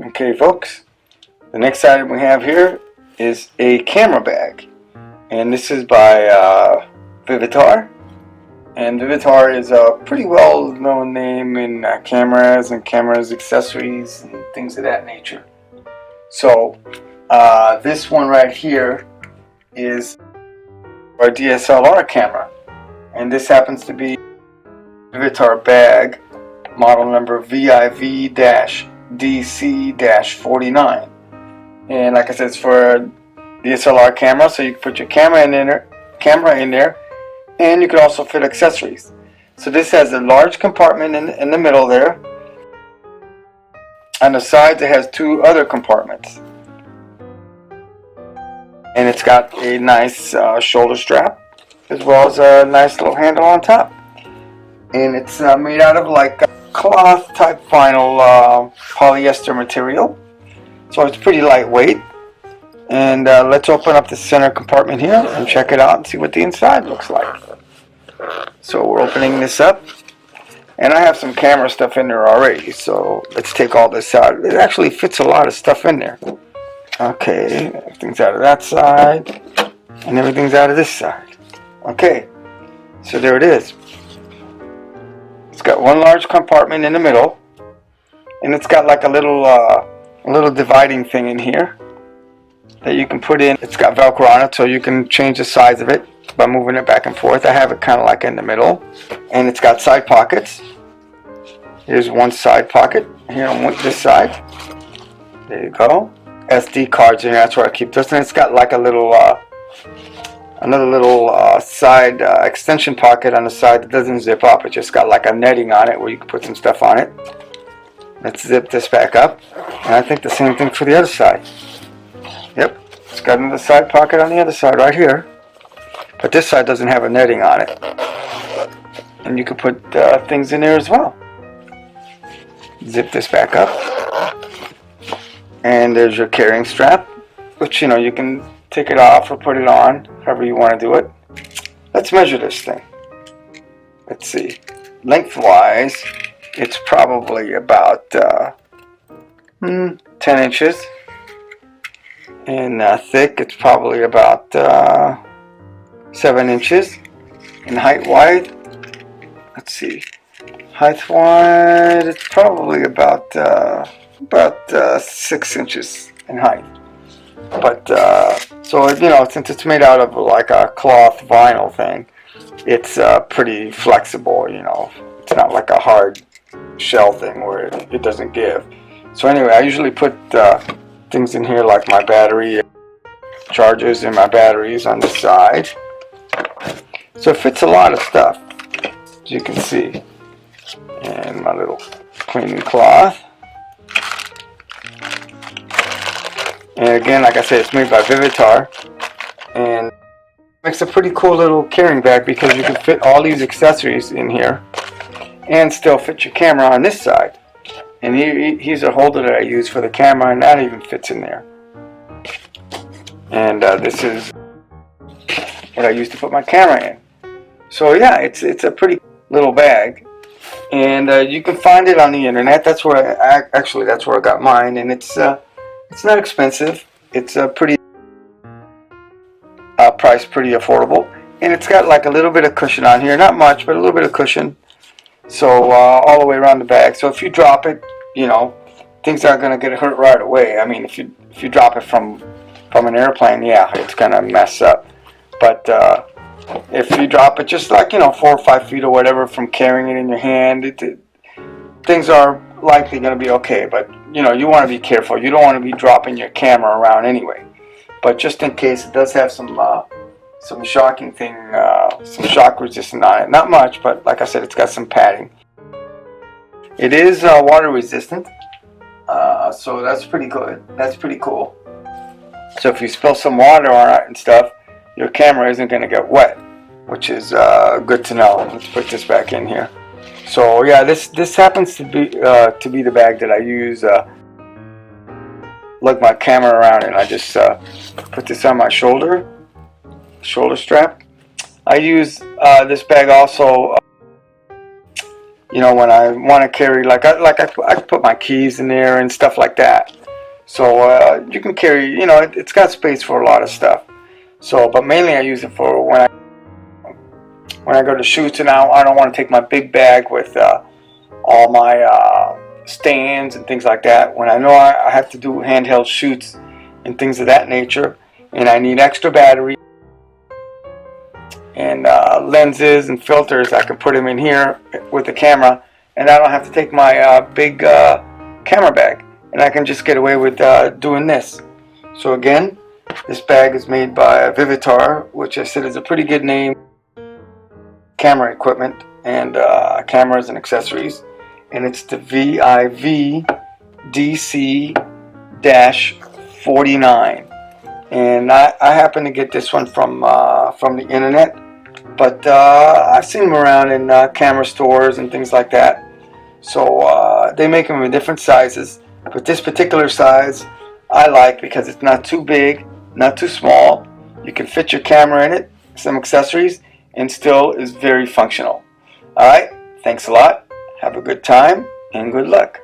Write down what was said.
Okay folks, the next item we have here is a camera bag, and this is by Vivitar. And Vivitar is a pretty well known name in cameras and accessories and things of that nature. So this one right here is our DSLR camera, and this happens to be Vivitar bag model number VIV-DC-49. And like I said, it's for a DSLR camera, so you can put your camera in there, and you can also fit accessories. So this has a large compartment in the middle there. On the sides it has two other compartments, and it's got a nice shoulder strap as well as a nice little handle on top. And it's made out of like a cloth type vinyl polyester material, so it's pretty lightweight. And let's open up the center compartment here and check it out and see what the inside looks like. So we're opening this up, and I have some camera stuff in there already, so let's take all this out. It actually fits a lot of stuff in there. Okay, everything's out of that side and everything's out of this side. Okay, so there it is. It's got one large compartment in the middle, and it's got like a little dividing thing in here that you can put in. It's got Velcro on it, so you can change the size of it by moving it back and forth. I have it kind of like in the middle, and it's got side pockets. Here's one side pocket here on this side. There you go. SD cards in here, that's where I keep this. And it's got like a little another little side extension pocket on the side that doesn't zip up. It just got like a netting on it where you can put some stuff on it. Let's zip this back up, and I think the same thing for the other side. Yep, it's got another side pocket on the other side right here, but this side doesn't have a netting on it, and you can put things in there as well. Zip this back up, and there's your carrying strap, which you can take it off or put it on, however you want to do it. Let's measure this thing. Let's see. Lengthwise, it's probably about 10 inches. And thick, it's probably about 7 inches. And height-wide, let's see. Height-wide, it's probably about 6 inches in height. But so since it's made out of like a cloth vinyl thing, it's pretty flexible. It's not like a hard shell thing where it doesn't give. So anyway, I usually put things in here like my battery chargers and my batteries on the side. So it fits a lot of stuff, as you can see. And my little cleaning cloth. And again, like I said, it's made by Vivitar, and it makes a pretty cool little carrying bag because you can fit all these accessories in here and still fit your camera on this side. And here's a holder that I use for the camera, and that even fits in there. And this is what I use to put my camera in. So yeah, it's a pretty little bag, and you can find it on the internet. That's where that's where I got mine, and it's not expensive. It's pretty priced pretty affordable, and it's got like a little bit of cushion on here, not much, but a little bit of cushion. So all the way around the bag. So if you drop it, things aren't going to get hurt right away. I mean, if you drop it from an airplane, yeah, it's going to mess up. But if you drop it just like 4 or 5 feet or whatever from carrying it in your hand, things are likely going to be okay. But you want to be careful. You don't want to be dropping your camera around anyway. But just in case, it does have some shocking thing, some shock resistant on it. Not much, but like I said, it's got some padding. It is water resistant, so that's pretty good. That's pretty cool. So if you spill some water on it and stuff, your camera isn't going to get wet, which is good to know. Let's put this back in here. So yeah, this happens to be the bag that I use. Lug my camera around, and I just put this on my shoulder strap. I use this bag also you know, when I want to carry, I put my keys in there and stuff like that. So you can carry, you know, it's got space for a lot of stuff. So, but mainly I use it for when I go to shoots, and I don't want to take my big bag with all my stands and things like that. When I know I have to do handheld shoots and things of that nature, and I need extra battery and lenses and filters, I can put them in here with the camera, and I don't have to take my big camera bag, and I can just get away with doing this. So again, this bag is made by Vivitar, which I said is a pretty good name. Camera equipment and cameras and accessories, and it's the VIV-DC-49, and I happen to get this one from the internet, but I've seen them around in camera stores and things like that. So they make them in different sizes, but this particular size I like because it's not too big, not too small. You can fit your camera in it, some accessories, and still is very functional. Alright, thanks a lot. Have a good time and good luck.